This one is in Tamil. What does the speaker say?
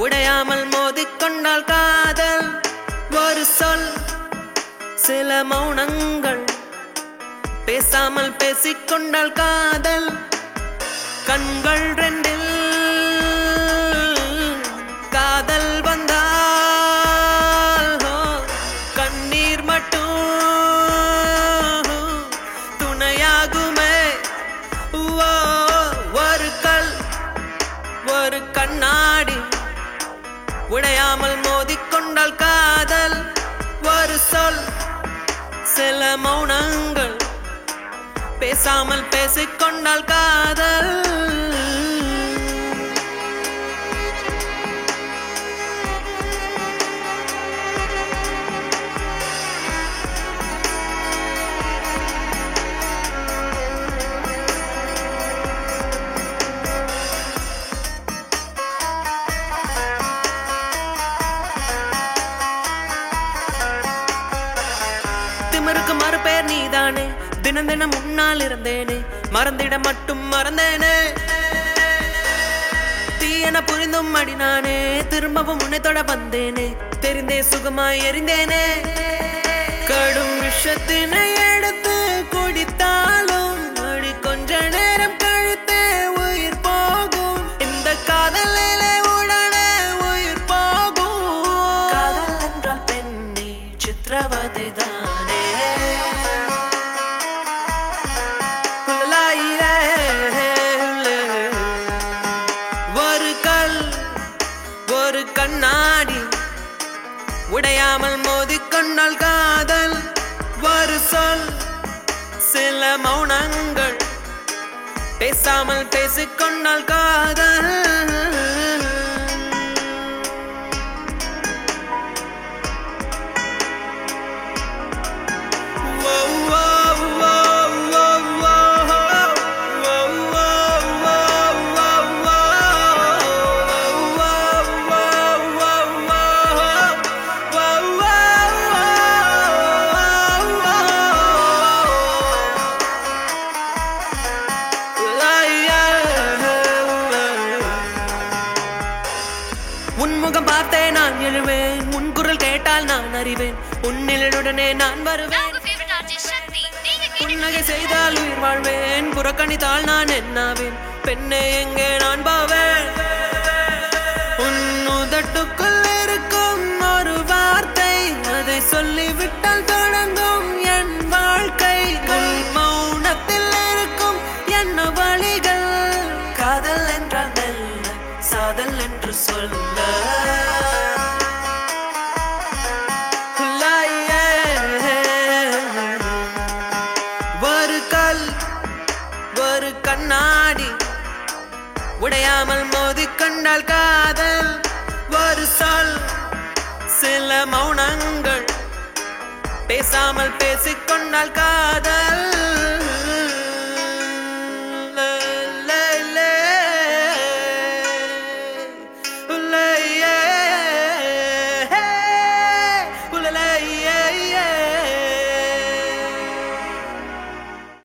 உடையாமல் மோதிக்கொண்டால் காதல் ஒரு சொல் சில மௌனங்கள் பேசாமல் பேசிக்கொண்டால் காதல் கண்கள் ரெண்டில் காதல் வந்தால் கண்ணீர் மட்டும் துணையாகுமே ஒரு கல் ஒரு கண்ணாடி உடையாமல் மோதிக்கொண்டால் காதல் ஒரு சொல் சில மௌனங்கள் பேசாமல் பேசிக்கொண்டால் காதல் திமிருக்கு மறுபேர் நீதானே தினம் தினம் முன்னால் இருந்தேனே மறந்திட மட்டும் மறந்தேனே தீயன புரிந்தும் அடினானே திரும்பவும் உன்னை தொட வந்தேனே தெரிந்தே சுகமாய் எரிந்தேனே கடும் விஷத்தினை எடுத்து குடித்தாலும் அடி கொஞ்ச நேரம் கழித்தே உயிர் போகும் இந்த காதலிலே உடனே உயிர் போகும் காதல் என்றால் பெண்ணே சித்திரவதை தானே ஒரு கண்ணாடி உடையாமல் மோதிக்கொண்டால் காதல் ஒரு சொல் சில மௌனங்கள் பேசாமல் பேசிக்கொண்டால் காதல் உன்முகம் பார்த்தே நான் எழுவேன் உன் குரல் கேட்டால் நான் அறிவேன் உன்னிலுடனே நான் வருவேன் புன்னகை செய்தால் உயிர் வாழ்வேன் புறக்கணித்தால் நான் என்னாவேன் பெண்ணே எங்கே நான் பாவேன் உன் உதட்டுக்குள் இருக்கும் ஒரு வார்த்தை அதை சொல்லிவிட்டால் தொடங்கும் என் வாழ்க்கை உன் மௌனத்தில் இருக்கும் என்ன வழிகள் காதல் என்றால் மெல்ல சாதல் என்று சொல்ல ஒரு கல் ஒரு கண்ணாடி உடையாமல் மோதிக்கொண்டால் காதல் ஒரு சொல் சில மௌனங்கள் பேசாமல் பேசிக்கொண்டால் காதல்